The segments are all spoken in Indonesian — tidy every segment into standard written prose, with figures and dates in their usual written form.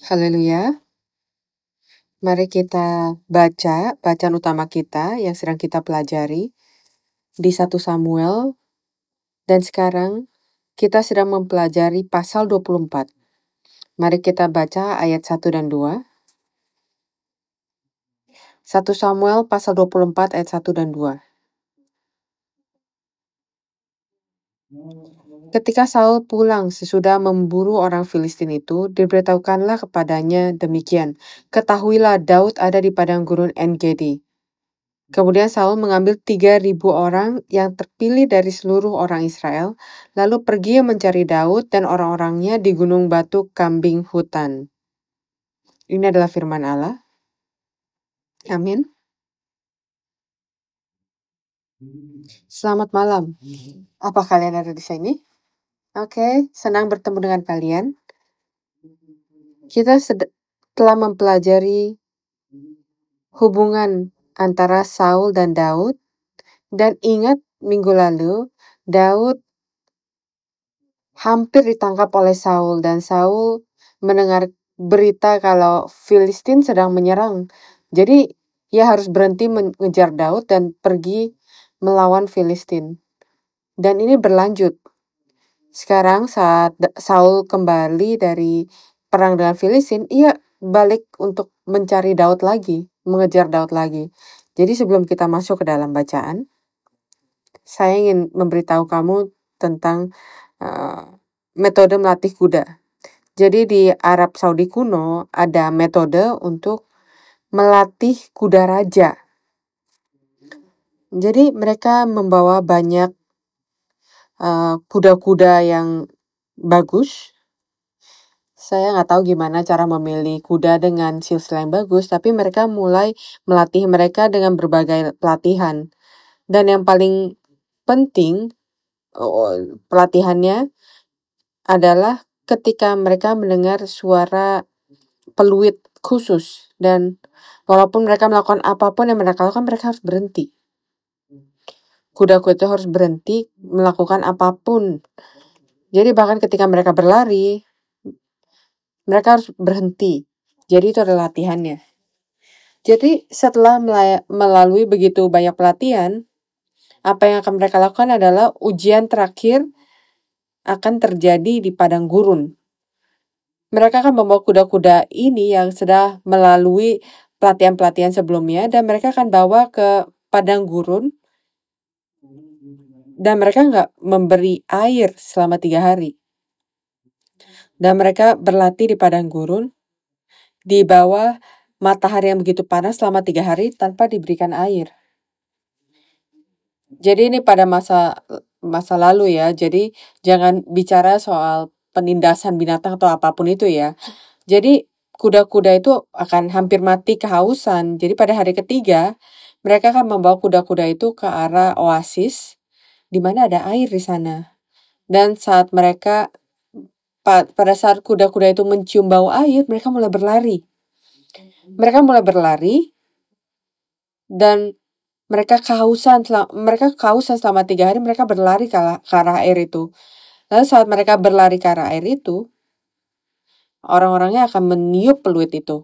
Haleluya. Mari kita baca bacaan utama kita yang sedang kita pelajari di 1 Samuel, dan sekarang kita sedang mempelajari pasal 24. Mari kita baca ayat 1 dan 2. 1 Samuel pasal 24 ayat 1 dan 2. Ketika Saul pulang sesudah memburu orang Filistin itu, diberitahukanlah kepadanya demikian, "Ketahuilah Daud ada di padang gurun En-Gedi." Kemudian Saul mengambil 3.000 orang yang terpilih dari seluruh orang Israel, lalu pergi mencari Daud dan orang-orangnya di gunung batu kambing hutan. Ini adalah firman Allah. Amin. Selamat malam. Apa kalian ada di sini? Oke, senang bertemu dengan kalian. Kita telah mempelajari hubungan antara Saul dan Daud, dan ingat minggu lalu Daud hampir ditangkap oleh Saul, dan Saul mendengar berita kalau Filistin sedang menyerang. Jadi ia harus berhenti mengejar Daud dan pergi melawan Filistin. Dan ini berlanjut. Sekarang saat Saul kembali dari perang dengan Filistin, ia balik untuk mencari Daud lagi, mengejar Daud lagi. Jadi sebelum kita masuk ke dalam bacaan, saya ingin memberitahu kamu tentang metode melatih kuda. Jadi di Arab Saudi kuno ada metode untuk melatih kuda raja. Jadi mereka membawa banyak kuda-kuda yang bagus. Saya nggak tahu gimana cara memilih kuda dengan silsilah yang bagus, tapi mereka mulai melatih mereka dengan berbagai pelatihan. Dan yang paling penting pelatihannya adalah ketika mereka mendengar suara peluit khusus, dan walaupun mereka melakukan apapun yang mereka lakukan, mereka harus berhenti. Kuda-kuda itu harus berhenti melakukan apapun. Jadi bahkan ketika mereka berlari, mereka harus berhenti. Jadi itu adalah latihannya. Jadi setelah melalui begitu banyak pelatihan, apa yang akan mereka lakukan adalah ujian terakhir akan terjadi di padang gurun. Mereka akan membawa kuda-kuda ini yang sudah melalui pelatihan-pelatihan sebelumnya, dan mereka akan bawa ke padang gurun, dan mereka nggak memberi air selama 3 hari. Dan mereka berlatih di padang gurun, di bawah matahari yang begitu panas selama 3 hari tanpa diberikan air. Jadi ini pada masa lalu ya, jadi jangan bicara soal penindasan binatang atau apapun itu ya. Jadi kuda-kuda itu akan hampir mati kehausan. Jadi pada hari ketiga, mereka akan membawa kuda-kuda itu ke arah oasis, di mana ada air di sana. Dan saat mereka, pada saat kuda-kuda itu mencium bau air, mereka mulai berlari. Dan mereka kehausan selama 3 hari. Mereka berlari ke arah air itu. Lalu saat mereka berlari ke arah air itu, orang-orangnya akan meniup peluit itu.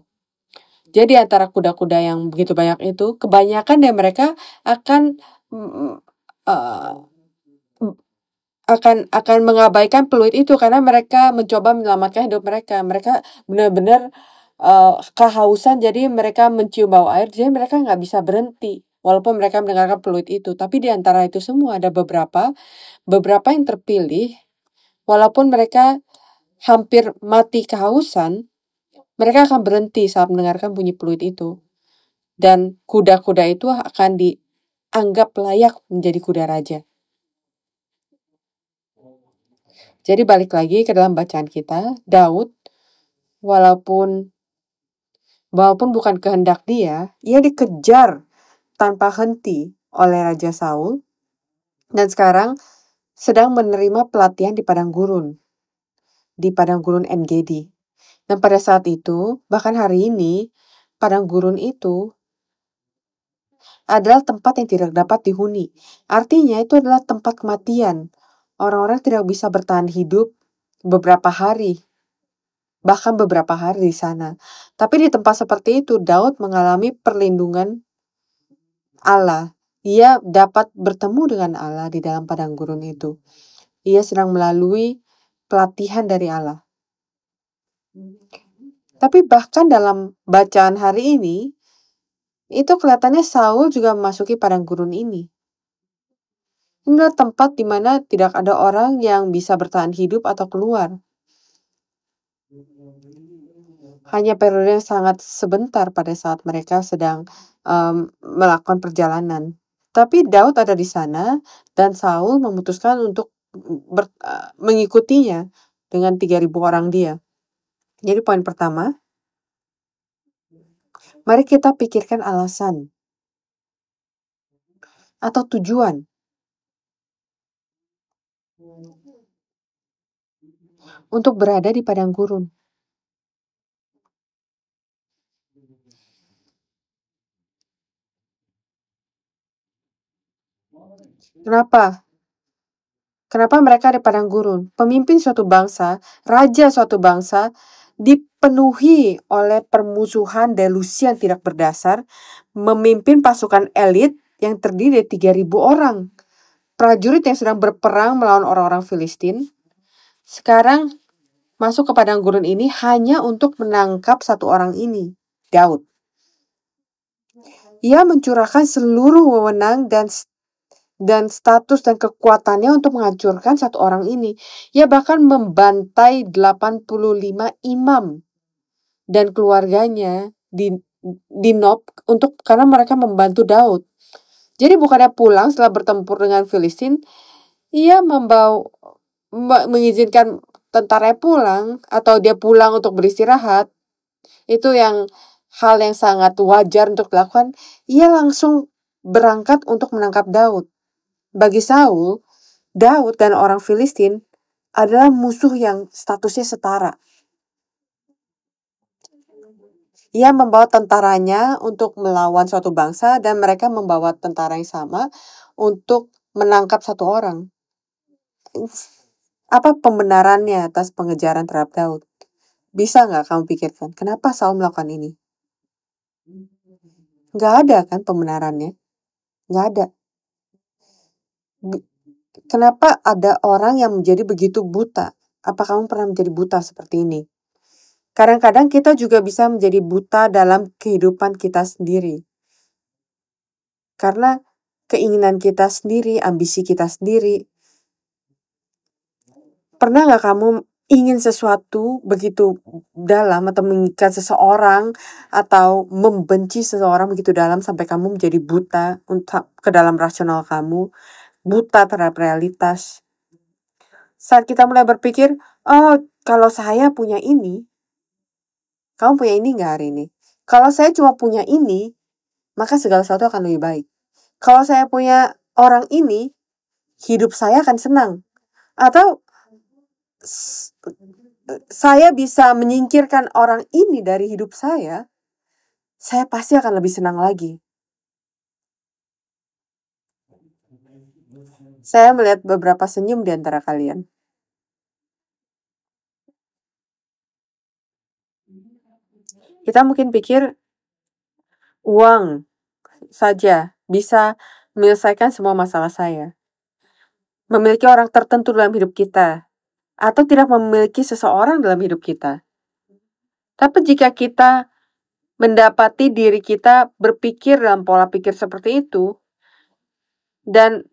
Jadi antara kuda-kuda yang begitu banyak itu, kebanyakan dari mereka akan mengabaikan peluit itu karena mereka mencoba menyelamatkan hidup mereka. Mereka benar-benar kehausan, jadi mereka mencium bau air, jadi mereka nggak bisa berhenti walaupun mereka mendengarkan peluit itu. Tapi di antara itu semua ada beberapa yang terpilih, walaupun mereka hampir mati kehausan, mereka akan berhenti saat mendengarkan bunyi peluit itu. Dan kuda-kuda itu akan dianggap layak menjadi kuda raja. Jadi balik lagi ke dalam bacaan kita, Daud, walaupun bukan kehendak dia dikejar tanpa henti oleh Raja Saul, dan sekarang sedang menerima pelatihan di padang gurun En-Gedi. Dan pada saat itu, bahkan hari ini, padang gurun itu adalah tempat yang tidak dapat dihuni. Artinya itu adalah tempat kematian. Orang-orang tidak bisa bertahan hidup beberapa hari. bahkan beberapa hari di sana. Tapi di tempat seperti itu, Daud mengalami perlindungan Allah. Ia dapat bertemu dengan Allah di dalam padang gurun itu. Ia sedang melalui pelatihan dari Allah. Tapi bahkan dalam bacaan hari ini, itu kelihatannya Saul juga memasuki padang gurun ini. Inilah tempat di mana tidak ada orang yang bisa bertahan hidup atau keluar. Hanya periode yang sangat sebentar pada saat mereka sedang melakukan perjalanan. Tapi Daud ada di sana dan Saul memutuskan untuk mengikutinya dengan 3.000 orang dia. Jadi poin pertama, mari kita pikirkan alasan atau tujuan untuk berada di padang gurun. Kenapa? Kenapa mereka di padang gurun? Pemimpin suatu bangsa, raja suatu bangsa, dipenuhi oleh permusuhan delusi yang tidak berdasar, memimpin pasukan elit yang terdiri dari 3.000 orang. Prajurit yang sedang berperang melawan orang-orang Filistin, sekarang masuk ke padang gurun ini hanya untuk menangkap satu orang ini, Daud. Ia mencurahkan seluruh wewenang dan status dan kekuatannya untuk menghancurkan satu orang ini. Ia bahkan membantai 85 imam dan keluarganya di Nob karena mereka membantu Daud. Jadi bukannya pulang setelah bertempur dengan Filistin, ia mengizinkan tentara pulang atau dia pulang untuk beristirahat. Itu hal yang sangat wajar untuk dilakukan. Ia langsung berangkat untuk menangkap Daud. Bagi Saul, Daud dan orang Filistin adalah musuh yang statusnya setara. Ia membawa tentaranya untuk melawan suatu bangsa dan mereka membawa tentara yang sama untuk menangkap satu orang. Apa pembenarannya atas pengejaran terhadap Daud? Bisa nggak kamu pikirkan? Kenapa Saul melakukan ini? Nggak ada kan pembenarannya? Nggak ada. Kenapa ada orang yang menjadi begitu buta? Apa kamu pernah menjadi buta seperti ini? Kadang-kadang kita juga bisa menjadi buta dalam kehidupan kita sendiri. Karena keinginan kita sendiri, ambisi kita sendiri. Pernah nggak kamu ingin sesuatu begitu dalam atau mengikat seseorang atau membenci seseorang begitu dalam sampai kamu menjadi buta ke dalam rasional kamu, buta terhadap realitas? Saat kita mulai berpikir, oh kalau saya punya ini, kamu punya ini nggak hari ini? Kalau saya cuma punya ini, maka segala sesuatu akan lebih baik. Kalau saya punya orang ini, hidup saya akan senang. Atau saya bisa menyingkirkan orang ini dari hidup saya pasti akan lebih senang lagi. Saya melihat beberapa senyum di antara kalian. Kita mungkin pikir uang saja bisa menyelesaikan semua masalah saya. Memiliki orang tertentu dalam hidup kita, atau tidak memiliki seseorang dalam hidup kita. Tapi jika kita mendapati diri kita berpikir dalam pola pikir seperti itu, dan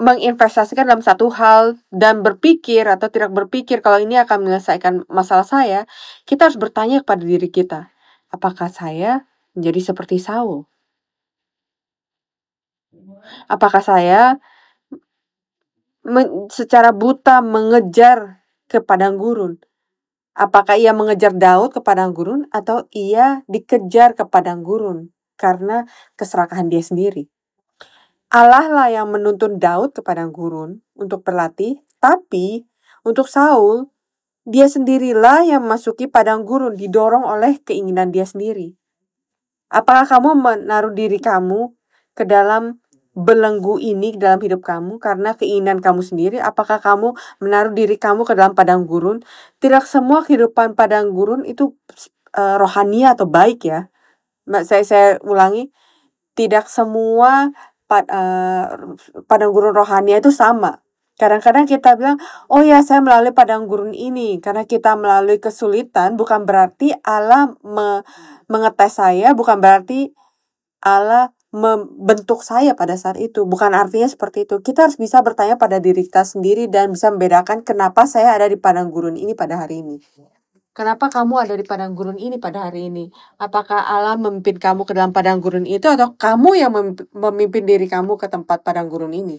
menginvestasikan dalam satu hal, dan berpikir atau tidak berpikir kalau ini akan menyelesaikan masalah saya, kita harus bertanya kepada diri kita, apakah saya menjadi seperti Saul? Apakah saya secara buta mengejar ke padang gurun? Apakah ia mengejar Daud ke padang gurun atau ia dikejar ke padang gurun karena keserakahan dia sendiri? Allah lah yang menuntun Daud ke padang gurun untuk berlatih, tapi untuk Saul, dia sendirilah yang memasuki padang gurun didorong oleh keinginan dia sendiri. Apakah kamu menaruh diri kamu ke dalam belenggu ini dalam hidup kamu karena keinginan kamu sendiri? Apakah kamu menaruh diri kamu ke dalam padang gurun? Tidak semua kehidupan padang gurun itu rohani atau baik ya. Saya ulangi, tidak semua padang gurun rohani itu sama. Kadang-kadang kita bilang, oh ya saya melalui padang gurun ini. Karena kita melalui kesulitan, bukan berarti Allah mengetes saya, bukan berarti Allah membentuk saya pada saat itu. Bukan artinya seperti itu. Kita harus bisa bertanya pada diri kita sendiri dan bisa membedakan kenapa saya ada di padang gurun ini pada hari ini. Kenapa kamu ada di padang gurun ini pada hari ini? Apakah Allah memimpin kamu ke dalam padang gurun itu atau kamu yang memimpin diri kamu ke tempat padang gurun ini?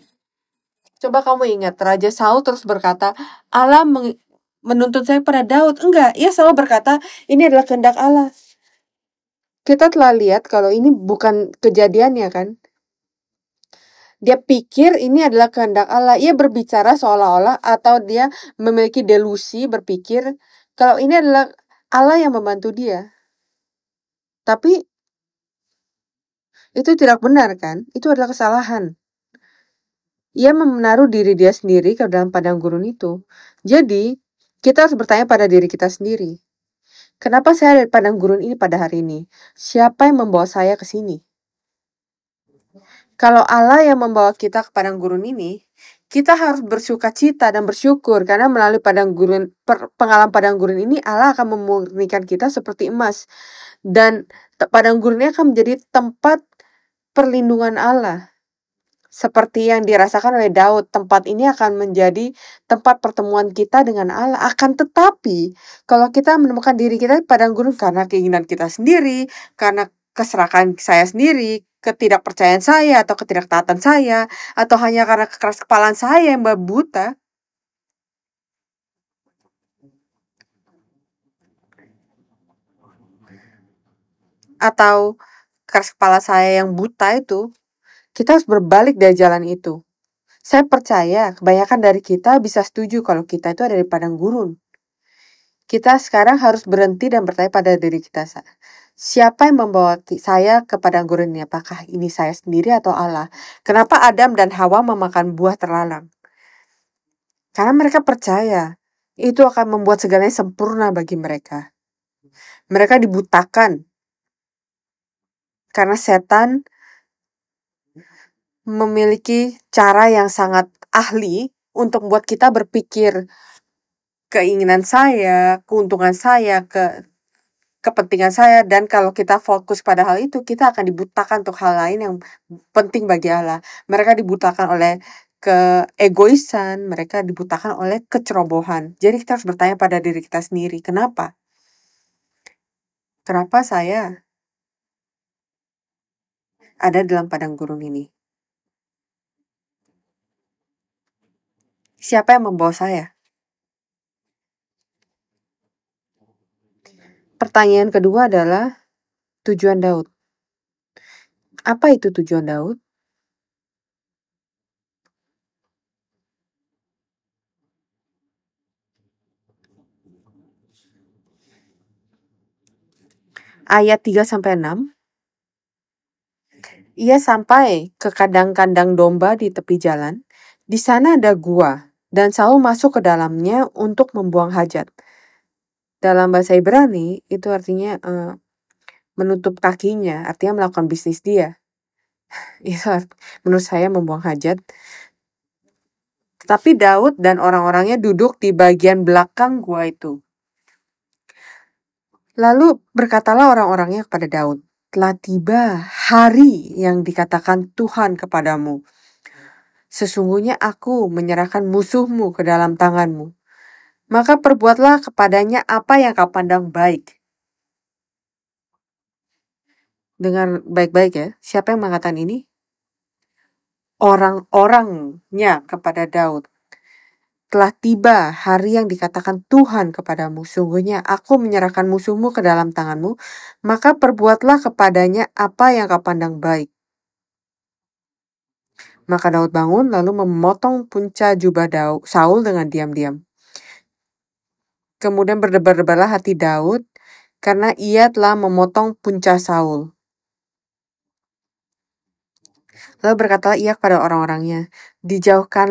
Coba kamu ingat, Raja Saul terus berkata, Allah menuntut saya pada Daud. Enggak, ia selalu berkata, ini adalah kehendak Allah. Kita telah lihat kalau ini bukan kejadiannya kan. Dia pikir ini adalah kehendak Allah. Ia berbicara seolah-olah atau dia memiliki delusi berpikir kalau ini adalah Allah yang membantu dia. Tapi itu tidak benar kan? Itu adalah kesalahan. Ia menaruh diri dia sendiri ke dalam padang gurun itu. Jadi, kita harus bertanya pada diri kita sendiri. Kenapa saya ada di padang gurun ini pada hari ini? Siapa yang membawa saya ke sini? Kalau Allah yang membawa kita ke padang gurun ini, kita harus bersukacita dan bersyukur karena melalui pengalaman padang gurun ini Allah akan memurnikan kita seperti emas. Dan padang gurun ini akan menjadi tempat perlindungan Allah. Seperti yang dirasakan oleh Daud, tempat ini akan menjadi tempat pertemuan kita dengan Allah. Akan tetapi, kalau kita menemukan diri kita di padang gurun karena keinginan kita sendiri, karena keserakan saya sendiri, ketidakpercayaan saya atau ketidaktaatan saya, atau hanya karena kekeras kepalaan saya yang buta, atau keras kepala saya yang buta itu, kita harus berbalik dari jalan itu. Saya percaya kebanyakan dari kita bisa setuju kalau kita itu ada di padang gurun. Kita sekarang harus berhenti dan bertanya pada diri kita. Siapa yang membawa saya ke padang gurun ini? Apakah ini saya sendiri atau Allah? Kenapa Adam dan Hawa memakan buah terlarang? Karena mereka percaya itu akan membuat segalanya sempurna bagi mereka. Mereka dibutakan karena setan memiliki cara yang sangat ahli untuk membuat kita berpikir keinginan saya, keuntungan saya, kepentingan saya, dan kalau kita fokus pada hal itu, kita akan dibutakan untuk hal lain yang penting bagi Allah. Mereka dibutakan oleh keegoisan, mereka dibutakan oleh kecerobohan. Jadi kita harus bertanya pada diri kita sendiri, kenapa? Kenapa saya ada dalam padang gurun ini? Siapa yang membawa saya? Pertanyaan kedua adalah tujuan Daud. Apa itu tujuan Daud? Ayat 3-6. Ia sampai ke kandang-kandang domba di tepi jalan. Di sana ada gua, dan Saul masuk ke dalamnya untuk membuang hajat. Dalam bahasa Ibrani, itu artinya menutup kakinya, artinya melakukan bisnis dia. Itu menurut saya membuang hajat. Tapi Daud dan orang-orangnya duduk di bagian belakang gua itu. Lalu berkatalah orang-orangnya kepada Daud, telah tiba hari yang dikatakan Tuhan kepadamu. Sesungguhnya aku menyerahkan musuhmu ke dalam tanganmu. Maka perbuatlah kepadanya apa yang kau pandang baik. Dengar baik-baik ya, siapa yang mengatakan ini? Orang-orangnya kepada Daud. Telah tiba hari yang dikatakan Tuhan kepadamu. Sungguhnya aku menyerahkan musuhmu ke dalam tanganmu. Maka perbuatlah kepadanya apa yang kau pandang baik. Maka Daud bangun lalu memotong punca jubah Saul dengan diam-diam. Kemudian berdebar-debarlah hati Daud karena ia telah memotong punca Saul. Lalu berkatalah ia kepada orang-orangnya, dijauhkan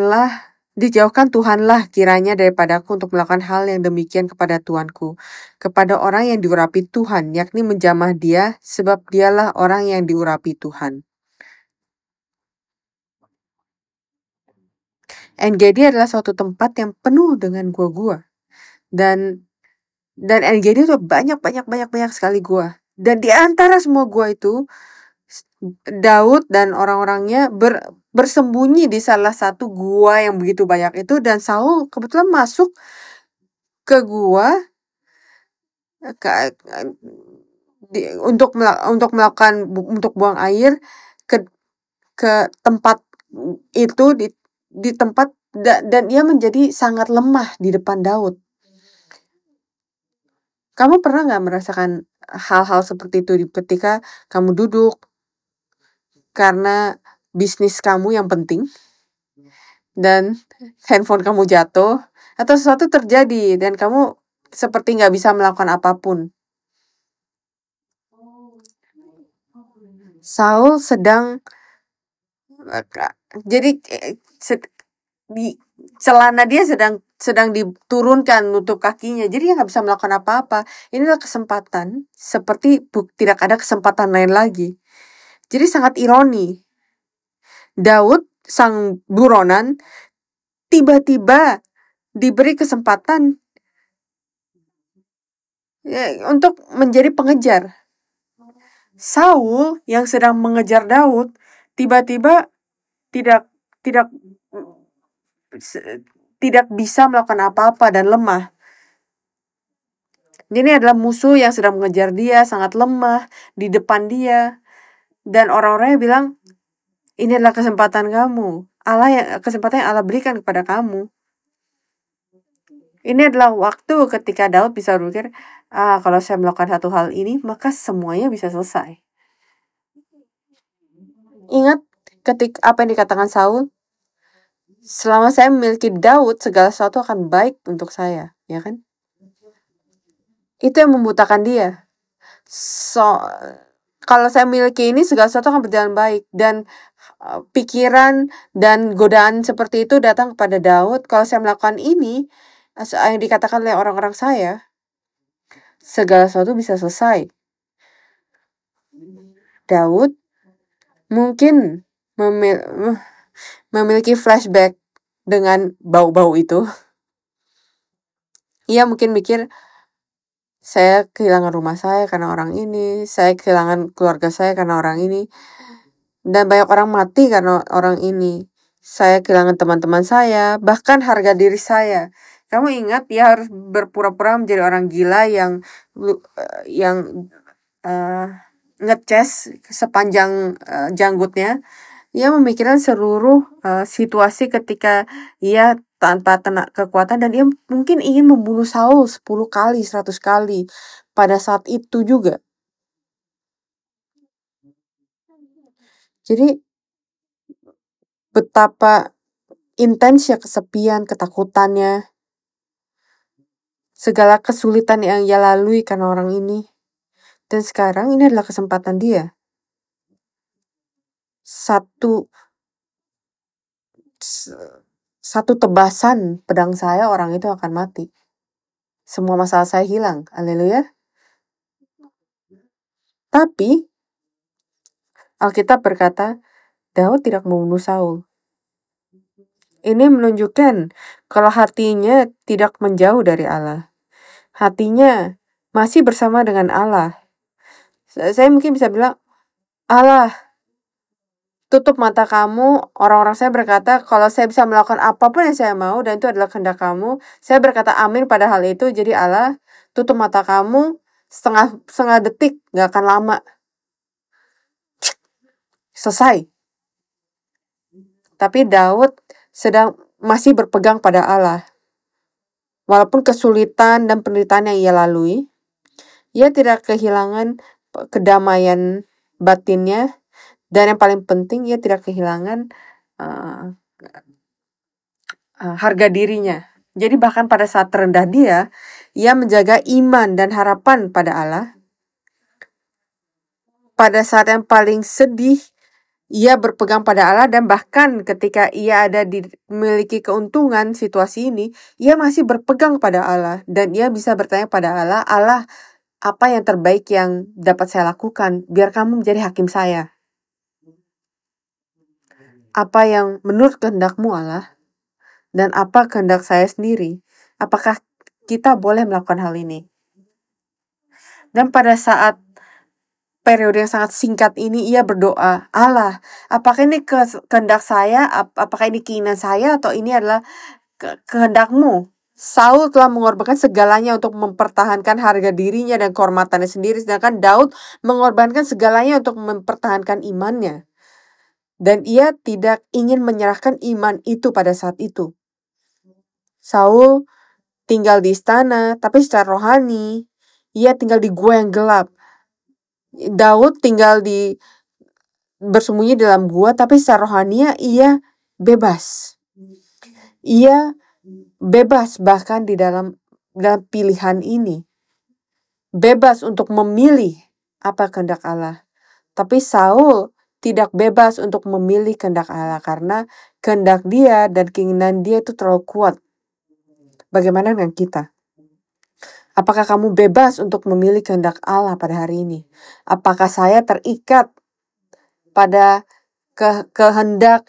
Tuhanlah kiranya daripadaku untuk melakukan hal yang demikian kepada Tuanku, kepada orang yang diurapi Tuhan, yakni menjamah dia, sebab dialah orang yang diurapi Tuhan. En-Gedi adalah suatu tempat yang penuh dengan gua-gua. Dan En-Gedi itu banyak sekali gua. Dan di antara semua gua itu, Daud dan orang-orangnya bersembunyi di salah satu gua yang begitu banyak itu, dan Saul kebetulan masuk ke gua untuk buang air ke tempat itu di tempat dan ia menjadi sangat lemah di depan Daud. Kamu pernah nggak merasakan hal-hal seperti itu ketika kamu duduk karena bisnis kamu yang penting dan handphone kamu jatuh atau sesuatu terjadi dan kamu seperti nggak bisa melakukan apapun? Saul sedang jadi di celana dia sedang diturunkan nutup kakinya, jadi dia nggak bisa melakukan apa-apa. Ini adalah kesempatan, seperti tidak ada kesempatan lain lagi. Jadi sangat ironi. Daud sang buronan tiba-tiba diberi kesempatan untuk menjadi pengejar. Saul yang sedang mengejar Daud tiba-tiba tidak bisa melakukan apa-apa dan lemah. Ini adalah musuh yang sedang mengejar dia, sangat lemah di depan dia. Dan orang-orangnya bilang, ini adalah kesempatan kamu. Kesempatan yang Allah berikan kepada kamu. Ini adalah waktu ketika Daud bisa berpikir, kalau saya melakukan satu hal ini, maka semuanya bisa selesai. Ingat ketika apa yang dikatakan Saul? Selama saya memiliki Daud, segala sesuatu akan baik untuk saya, ya kan? Itu yang membutakan dia. Kalau saya memiliki ini, segala sesuatu akan berjalan baik. Dan pikiran dan godaan seperti itu datang kepada Daud. Kalau saya melakukan ini, yang dikatakan oleh orang-orang saya, segala sesuatu bisa selesai. Daud mungkin memiliki flashback dengan bau-bau itu. Ia mungkin mikir, saya kehilangan rumah saya karena orang ini, saya kehilangan keluarga saya karena orang ini, dan banyak orang mati karena orang ini. Saya kehilangan teman-teman saya, bahkan harga diri saya. Kamu ingat, dia harus berpura-pura menjadi orang gila yang ngeces sepanjang janggutnya. Ia memikirkan seluruh situasi ketika ia tanpa kekuatan, dan ia mungkin ingin membunuh Saul 10 kali, 100 kali pada saat itu juga. Jadi betapa intensnya kesepian, ketakutannya, segala kesulitan yang ia lalui karena orang ini. Dan sekarang ini adalah kesempatan dia. Satu tebasan pedang saya, orang itu akan mati. Semua masalah saya hilang. Haleluya. Tapi Alkitab berkata, Daud tidak membunuh Saul. Ini menunjukkan kalau hatinya tidak menjauh dari Allah. Hatinya masih bersama dengan Allah. Saya mungkin bisa bilang, Allah, tutup mata kamu. Orang-orang saya berkata, kalau saya bisa melakukan apapun yang saya mau, dan itu adalah kehendak kamu, saya berkata amin pada hal itu. Jadi Allah, tutup mata kamu setengah detik, gak akan lama. Selesai. Tapi Daud masih berpegang pada Allah. Walaupun kesulitan dan penderitaan yang ia lalui, ia tidak kehilangan kedamaian batinnya, dan yang paling penting ia tidak kehilangan harga dirinya. Jadi bahkan pada saat terendah dia, ia menjaga iman dan harapan pada Allah. Pada saat yang paling sedih, ia berpegang pada Allah, dan bahkan ketika ia memiliki keuntungan situasi ini, ia masih berpegang pada Allah, dan ia bisa bertanya pada Allah, Allah, apa yang terbaik yang dapat saya lakukan? Biar kamu menjadi hakim saya. Apa yang menurut kehendak-Mu, Allah? Dan apa kehendak saya sendiri? Apakah kita boleh melakukan hal ini? Dan pada saat periode yang sangat singkat ini, ia berdoa, Allah, apakah ini kehendak saya? Apakah ini keinginan saya? Atau ini adalah kehendak-Mu? Saul telah mengorbankan segalanya untuk mempertahankan harga dirinya dan kehormatannya sendiri, sedangkan Daud mengorbankan segalanya untuk mempertahankan imannya. Dan ia tidak ingin menyerahkan iman itu pada saat itu. Saul tinggal di istana, tapi secara rohani, ia tinggal di gua yang gelap. Daud tinggal bersembunyi dalam gua, tapi secara rohani ia bebas. Ia bebas bahkan di dalam pilihan ini. Bebas untuk memilih apa kehendak Allah. Tapi Saul tidak bebas untuk memilih kehendak Allah karena kehendak dia dan keinginan dia itu terlalu kuat. Bagaimana dengan kita? Apakah kamu bebas untuk memilih kehendak Allah pada hari ini? Apakah saya terikat pada kehendak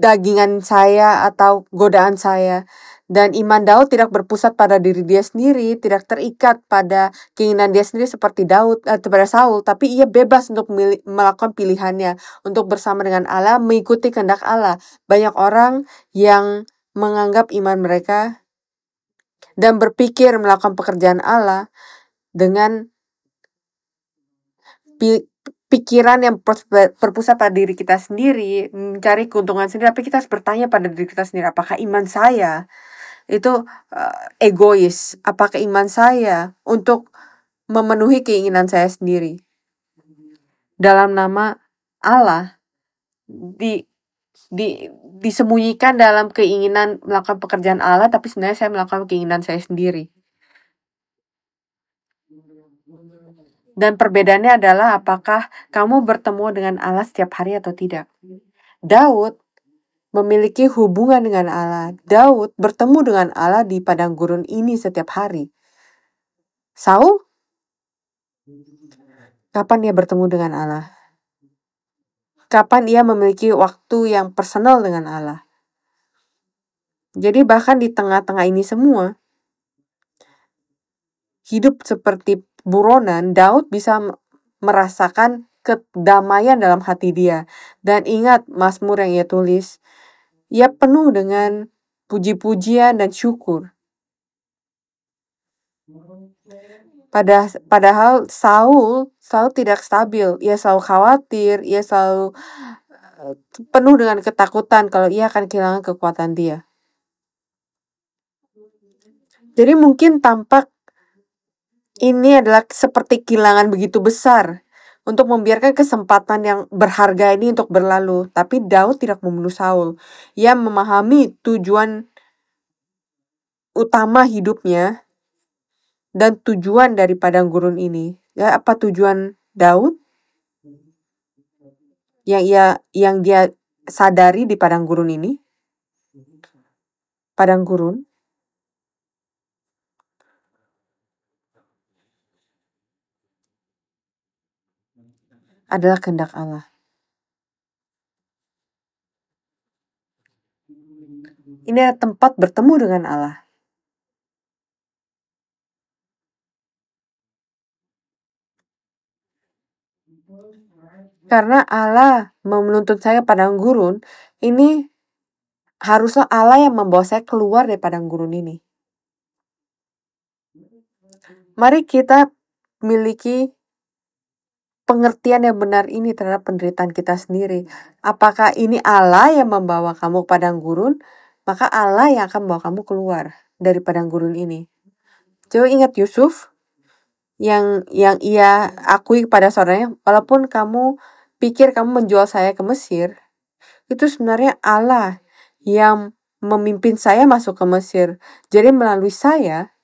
dagingan saya atau godaan saya? Dan iman Daud tidak berpusat pada diri dia sendiri, tidak terikat pada keinginan dia sendiri seperti pada Saul, tapi ia bebas untuk melakukan pilihannya, untuk bersama dengan Allah, mengikuti kehendak Allah. Banyak orang yang menganggap iman mereka dan berpikir melakukan pekerjaan Allah dengan pikiran yang berpusat pada diri kita sendiri, mencari keuntungan sendiri. Tapi kita harus bertanya pada diri kita sendiri, apakah iman saya itu egois? Apakah iman saya untuk memenuhi keinginan saya sendiri? Dalam nama Allah, disembunyikan dalam keinginan melakukan pekerjaan Allah, tapi sebenarnya saya melakukan keinginan saya sendiri. Dan perbedaannya adalah apakah kamu bertemu dengan Allah setiap hari atau tidak. Daud memiliki hubungan dengan Allah. Daud bertemu dengan Allah di padang gurun ini setiap hari. Saul, kapan dia bertemu dengan Allah? Kapan ia memiliki waktu yang personal dengan Allah? Jadi bahkan di tengah-tengah ini semua, hidup seperti buronan, Daud bisa merasakan kedamaian dalam hati dia. Dan ingat Mazmur yang ia tulis, ia penuh dengan puji-pujian dan syukur. Padahal Saul tidak stabil. Ia selalu khawatir, ia selalu penuh dengan ketakutan kalau ia akan kehilangan kekuatan dia. Jadi mungkin tampak ini adalah seperti kehilangan begitu besar untuk membiarkan kesempatan yang berharga ini untuk berlalu. Tapi Daud tidak membunuh Saul. Ia memahami tujuan utama hidupnya dan tujuan dari padang gurun ini. Ya, apa tujuan Daud? Yang dia sadari di padang gurun ini? Padang gurun adalah kehendak Allah. Ini adalah tempat bertemu dengan Allah. Karena Allah menuntut saya padang gurun, ini haruslah Allah yang membawa saya keluar dari padang gurun ini. Mari kita miliki pengertian yang benar ini terhadap penderitaan kita sendiri. Apakah ini Allah yang membawa kamu ke padang gurun? Maka Allah yang akan membawa kamu keluar dari padang gurun ini. Coba ingat Yusuf yang ia akui kepada saudaranya, walaupun kamu pikir kamu menjual saya ke Mesir, itu sebenarnya Allah yang memimpin saya masuk ke Mesir. Jadi melalui saya,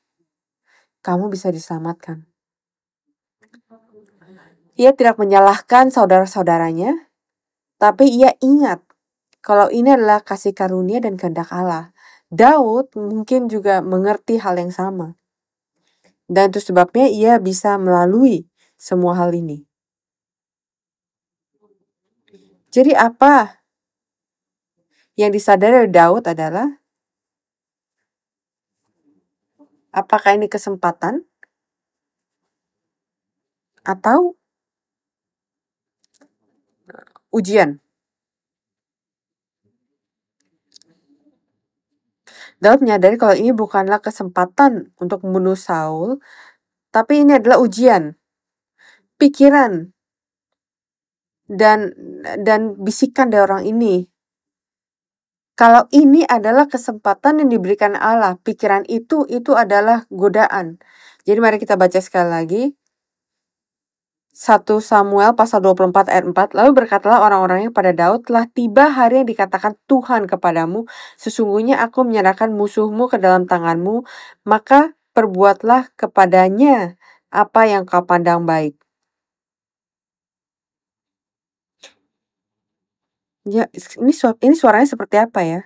kamu bisa diselamatkan. Ia tidak menyalahkan saudara-saudaranya, tapi ia ingat kalau ini adalah kasih karunia dan kehendak Allah. Daud mungkin juga mengerti hal yang sama. Dan itu sebabnya ia bisa melalui semua hal ini. Jadi apa yang disadari dari Daud adalah, apakah ini kesempatan atau ujian? Daud menyadari kalau ini bukanlah kesempatan untuk membunuh Saul, tapi ini adalah ujian. Pikiran dan bisikan dari orang ini. Kalau ini adalah kesempatan yang diberikan Allah, pikiran itu adalah godaan. Jadi mari kita baca sekali lagi. 1 Samuel pasal 24 ayat 4. Lalu berkatalah orang-orangnya pada Daud, telah tiba hari yang dikatakan Tuhan kepadamu, sesungguhnya aku menyerahkan musuhmu ke dalam tanganmu, maka perbuatlah kepadanya apa yang kau pandang baik. Ya, ini suaranya seperti apa ya?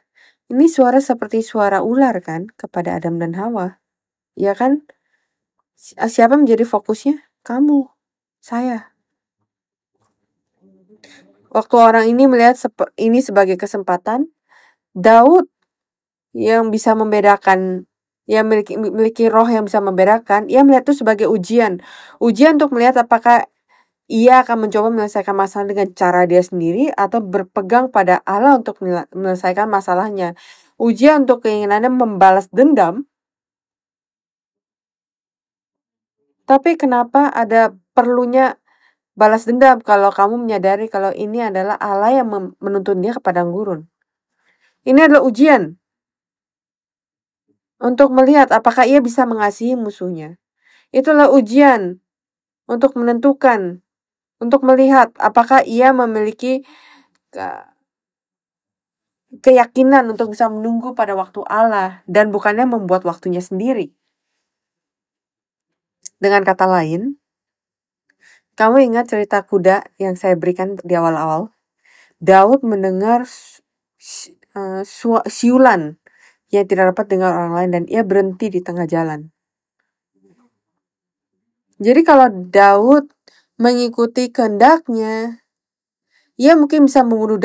Ini suara seperti suara ular kan kepada Adam dan Hawa. Ya kan? Siapa menjadi fokusnya? Kamu, saya. Waktu orang ini melihat ini sebagai kesempatan, Daud yang bisa membedakan, yang memiliki roh yang bisa membedakan, ia melihat itu sebagai ujian. Ujian untuk melihat apakah ia akan mencoba menyelesaikan masalah dengan cara dia sendiri atau berpegang pada Allah untuk menyelesaikan masalahnya. Ujian untuk keinginannya membalas dendam. Tapi kenapa ada perlunya balas dendam kalau kamu menyadari kalau ini adalah Allah yang menuntun dia ke padang gurun? Ini adalah ujian untuk melihat apakah ia bisa mengasihi musuhnya. Itulah ujian untuk menentukan, untuk melihat apakah ia memiliki keyakinan untuk bisa menunggu pada waktu Allah dan bukannya membuat waktunya sendiri. Dengan kata lain, kamu ingat cerita kuda yang saya berikan di awal-awal? Daud mendengar siulan yang tidak dapat dengar orang lain dan ia berhenti di tengah jalan. Jadi kalau Daud mengikuti kehendaknya, ia mungkin bisa membunuh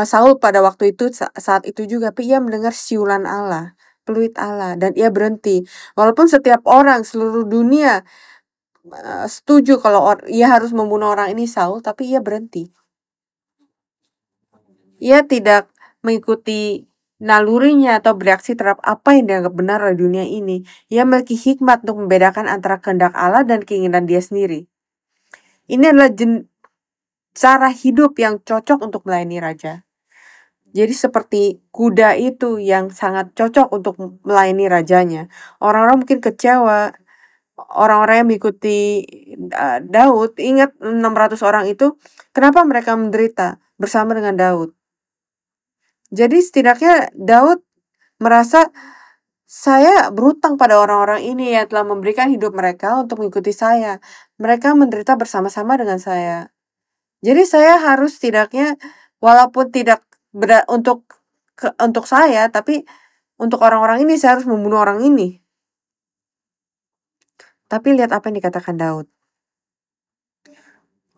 Saul pada waktu itu, saat itu juga, tapi ia mendengar siulan Allah, peluit Allah, dan ia berhenti. Walaupun setiap orang seluruh dunia setuju kalau ia harus membunuh orang ini Saul, tapi ia berhenti. Ia tidak mengikuti nalurinya atau bereaksi terhadap apa yang dianggap benar oleh dunia ini. Ia memiliki hikmat untuk membedakan antara kehendak Allah dan keinginan dia sendiri. Ini adalah cara hidup yang cocok untuk melayani raja. Jadi seperti kuda itu yang sangat cocok untuk melayani rajanya. Orang-orang mungkin kecewa. Orang-orang yang mengikuti Daud, ingat 600 orang itu, kenapa mereka menderita bersama dengan Daud? Jadi setidaknya Daud merasa, saya berutang pada orang-orang ini yang telah memberikan hidup mereka untuk mengikuti saya. Mereka menderita bersama-sama dengan saya. Jadi saya harus setidaknya, walaupun tidak untuk saya, tapi untuk orang-orang ini saya harus membunuh orang ini. Tapi lihat apa yang dikatakan Daud.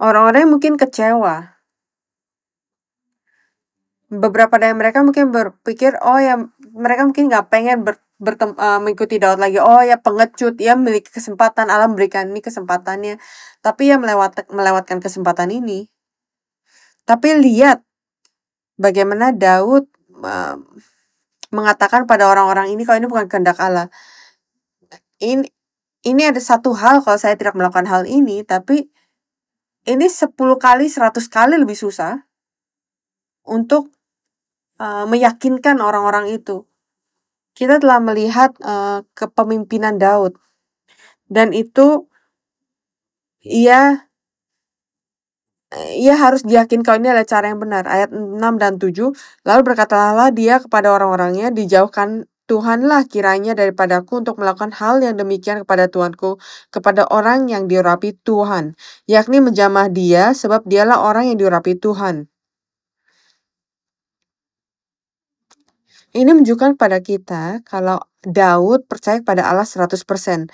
Orang-orang mungkin kecewa. Beberapa dari mereka mungkin berpikir, oh ya, mereka mungkin nggak pengen mengikuti Daud lagi. Oh ya, pengecut, ia memiliki kesempatan, Allah memberikan ini kesempatannya, tapi ia melewatkan kesempatan ini. Tapi lihat bagaimana Daud mengatakan pada orang-orang ini kalau ini bukan kehendak Allah. Ini ada satu hal kalau saya tidak melakukan hal ini, tapi ini 10 kali, 100 kali lebih susah untuk meyakinkan orang-orang itu. Kita telah melihat kepemimpinan Daud. Dan itu ia harus diyakinkan kalau ini adalah cara yang benar. Ayat 6 dan 7. Lalu berkatalah dia kepada orang-orangnya, dijauhkan Tuhanlah kiranya daripadaku untuk melakukan hal yang demikian kepada Tuanku, kepada orang yang diurapi Tuhan, yakni menjamah dia, sebab dialah orang yang diurapi Tuhan. Ini menunjukkan kepada kita kalau Daud percaya pada Allah 100%.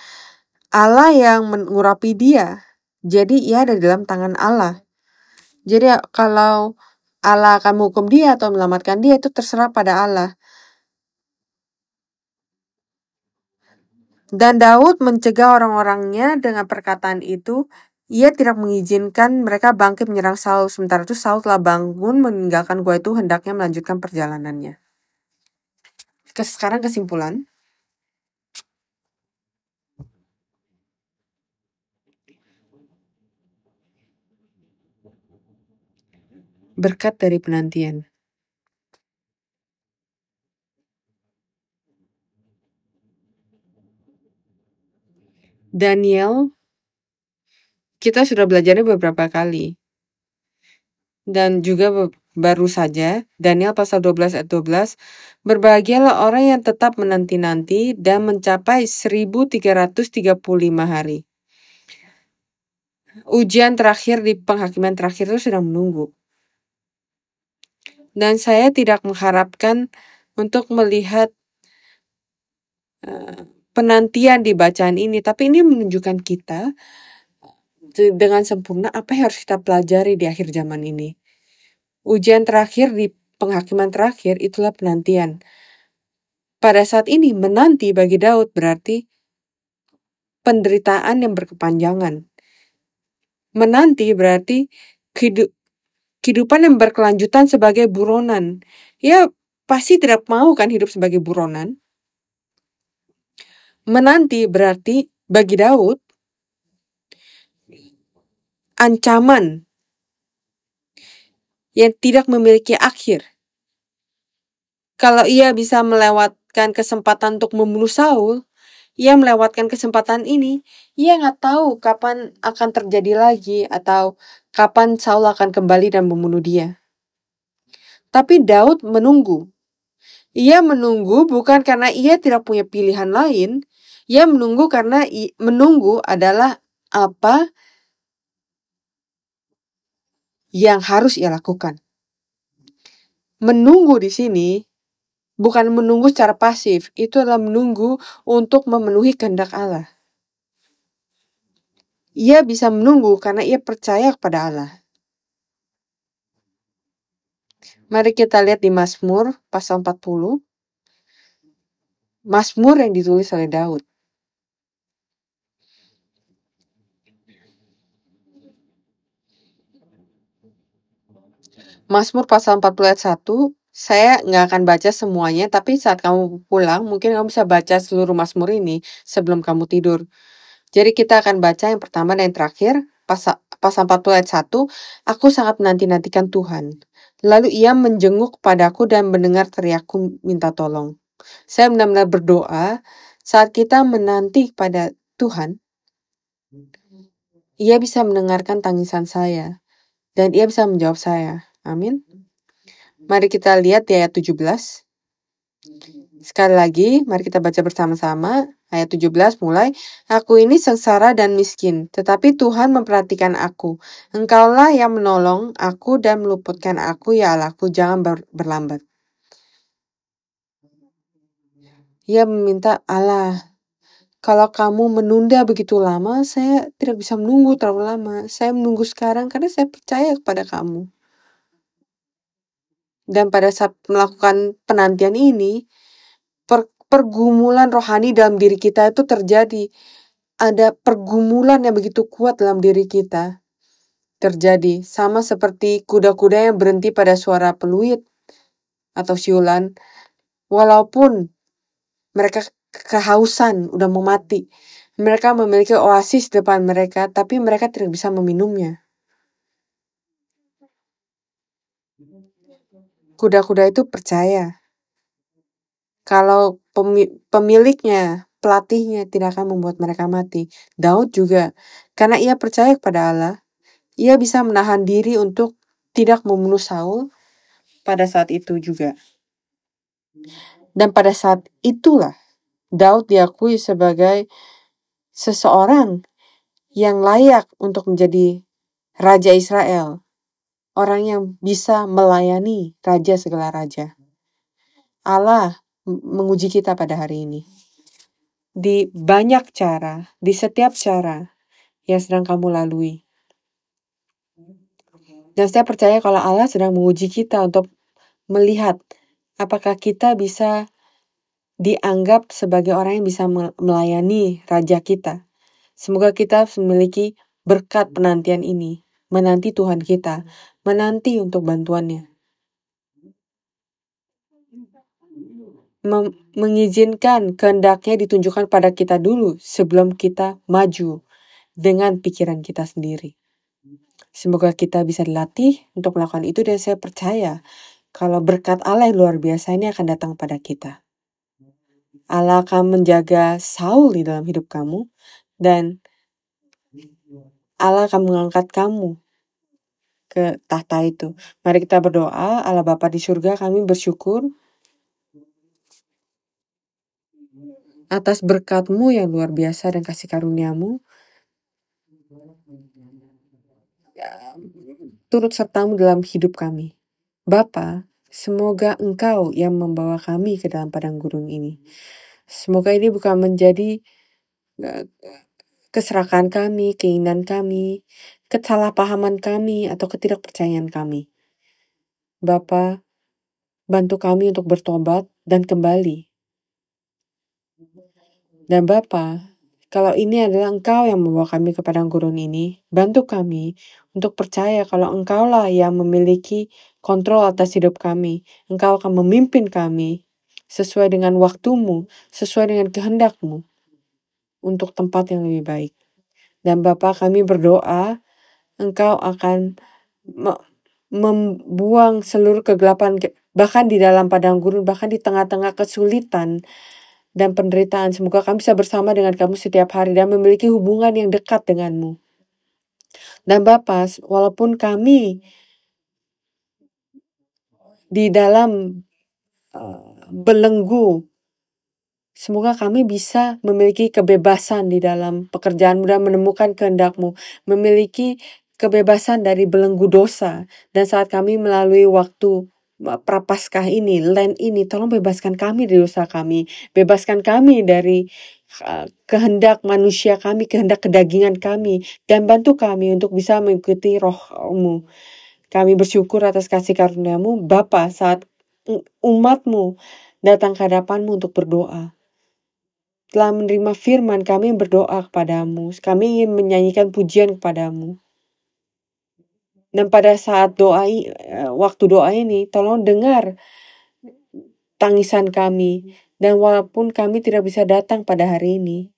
Allah yang mengurapi dia. Jadi ia ada di dalam tangan Allah. Jadi kalau Allah akan menghukum dia atau menyelamatkan dia itu terserah pada Allah. Dan Daud mencegah orang-orangnya dengan perkataan itu. Ia tidak mengizinkan mereka bangkit menyerang Saul. Sementara itu Saul telah bangun meninggalkan gua itu hendaknya melanjutkan perjalanannya. Sekarang kesimpulan. Berkat dari penantian. Daniel, kita sudah belajarnya beberapa kali. Dan juga baru saja, Daniel pasal 12 ayat 12, berbahagialah orang yang tetap menanti-nanti dan mencapai 1335 hari. Ujian terakhir di penghakiman terakhir itu sedang menunggu. Dan saya tidak mengharapkan untuk melihat penantian di bacaan ini, tapi ini menunjukkan kita dengan sempurna apa yang harus kita pelajari di akhir zaman ini. Ujian terakhir di penghakiman terakhir itulah penantian. Pada saat ini menanti bagi Daud berarti penderitaan yang berkepanjangan. Menanti berarti kehidupan yang berkelanjutan sebagai buronan. Ya pasti tidak mau kan hidup sebagai buronan. Menanti berarti bagi Daud ancaman yang tidak memiliki akhir. Kalau ia bisa melewatkan kesempatan untuk membunuh Saul, ia melewatkan kesempatan ini, ia nggak tahu kapan akan terjadi lagi atau kapan Saul akan kembali dan membunuh dia. Tapi Daud menunggu. Ia menunggu bukan karena ia tidak punya pilihan lain. Ia menunggu karena menunggu adalah apa yang harus ia lakukan. Menunggu di sini bukan menunggu secara pasif, itu adalah menunggu untuk memenuhi kehendak Allah. Ia bisa menunggu karena ia percaya kepada Allah. Mari kita lihat di Mazmur pasal 40. Mazmur yang ditulis oleh Daud. Mazmur pasal 40 ayat 1. Saya nggak akan baca semuanya, tapi saat kamu pulang, mungkin kamu bisa baca seluruh Mazmur ini sebelum kamu tidur. Jadi kita akan baca yang pertama dan yang terakhir, pasal 40 ayat 1. Aku sangat menanti-nantikan Tuhan. Lalu ia menjenguk padaku dan mendengar teriakku minta tolong. Saya benar-benar berdoa saat kita menanti pada Tuhan, ia bisa mendengarkan tangisan saya dan ia bisa menjawab saya. Amin. Mari kita lihat di ayat 17. Sekali lagi, mari kita baca bersama-sama. Ayat 17 mulai, aku ini sengsara dan miskin, tetapi Tuhan memperhatikan aku. Engkaulah yang menolong aku dan meluputkan aku, ya Allahku, jangan berlambat. Ia meminta Allah, kalau kamu menunda begitu lama, saya tidak bisa menunggu terlalu lama. Saya menunggu sekarang karena saya percaya kepada kamu. Dan pada saat melakukan penantian ini, pergumulan rohani dalam diri kita itu terjadi. Ada pergumulan yang begitu kuat dalam diri kita terjadi. Sama seperti kuda-kuda yang berhenti pada suara peluit atau siulan. Walaupun mereka kehausan, udah mau mati. Mereka memiliki oasis depan mereka, tapi mereka tidak bisa meminumnya. Kuda-kuda itu percaya kalau pemiliknya, pelatihnya tidak akan membuat mereka mati. Daud juga, karena ia percaya kepada Allah, ia bisa menahan diri untuk tidak membunuh Saul pada saat itu juga. Dan pada saat itulah Daud diakui sebagai seseorang yang layak untuk menjadi Raja Israel. Orang yang bisa melayani Raja segala Raja. Allah menguji kita pada hari ini. Di banyak cara, di setiap cara yang sedang kamu lalui. Dan saya percaya kalau Allah sedang menguji kita untuk melihat apakah kita bisa dianggap sebagai orang yang bisa melayani Raja kita. Semoga kita memiliki berkat penantian ini, menanti Tuhan kita, menanti untuk bantuannya. Mengizinkan kehendaknya ditunjukkan pada kita dulu sebelum kita maju dengan pikiran kita sendiri. Semoga kita bisa dilatih untuk melakukan itu, dan saya percaya kalau berkat Allah yang luar biasa ini akan datang pada kita. Allah akan menjaga Saul di dalam hidup kamu, dan Allah akan mengangkat kamu ke tahta itu. Mari kita berdoa. Allah Bapa di surga, kami bersyukur atas berkat-Mu yang luar biasa dan kasih karunia-Mu. Turut serta-Mu dalam hidup kami. Bapa, semoga Engkau yang membawa kami ke dalam padang gurun ini. Semoga ini bukan menjadi keserakahan kami, keinginan kami, kesalahpahaman kami, atau ketidakpercayaan kami. Bapa, bantu kami untuk bertobat dan kembali. Dan Bapa, kalau ini adalah Engkau yang membawa kami ke padang gurun ini, bantu kami untuk percaya kalau Engkaulah yang memiliki kontrol atas hidup kami. Engkau akan memimpin kami sesuai dengan waktu-Mu, sesuai dengan kehendak-Mu untuk tempat yang lebih baik. Dan Bapa, kami berdoa Engkau akan membuang seluruh kegelapan, bahkan di dalam padang gurun, bahkan di tengah-tengah kesulitan dan penderitaan. Semoga kami bisa bersama dengan kamu setiap hari dan memiliki hubungan yang dekat denganmu. Dan Bapa, walaupun kami di dalam belenggu, semoga kami bisa memiliki kebebasan di dalam pekerjaan-Mu dan menemukan kehendak-Mu, memiliki kebebasan dari belenggu dosa. Dan saat kami melalui waktu Prapaskah ini, Lent ini, tolong bebaskan kami dari dosa kami, bebaskan kami dari kehendak manusia kami, kehendak kedagingan kami, dan bantu kami untuk bisa mengikuti Roh-Mu. Kami bersyukur atas kasih karunia-Mu, Bapa, saat umat-Mu datang ke hadapan-Mu untuk berdoa. Telah menerima firman, kami berdoa kepadamu, kami ingin menyanyikan pujian kepadamu. Dan pada saat waktu doa ini, tolong dengar tangisan kami. Dan walaupun kami tidak bisa datang pada hari ini,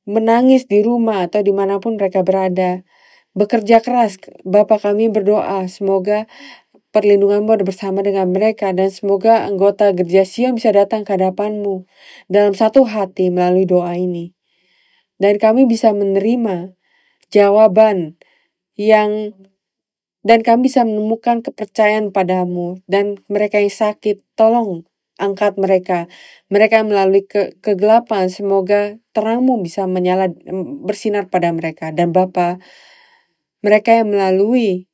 menangis di rumah atau dimanapun mereka berada, bekerja keras, Bapa, kami berdoa semoga perlindungan-Mu ada bersama dengan mereka, dan semoga anggota Gereja Sion bisa datang ke hadapan-Mu dalam satu hati melalui doa ini. Dan kami bisa menerima jawaban dan kami bisa menemukan kepercayaan padamu. Dan mereka yang sakit, tolong angkat mereka. Mereka yang melalui kegelapan, semoga terang-Mu bisa bersinar pada mereka. Dan Bapa, mereka yang melalui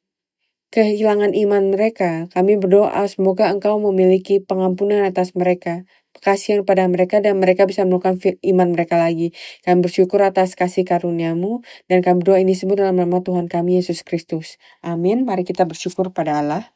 kehilangan iman mereka, kami berdoa semoga Engkau memiliki pengampunan atas mereka, kasihan pada mereka, dan mereka bisa menemukan iman mereka lagi. Kami bersyukur atas kasih karunia-Mu, dan kami berdoa ini semua dalam nama Tuhan kami Yesus Kristus. Amin. Mari kita bersyukur pada Allah.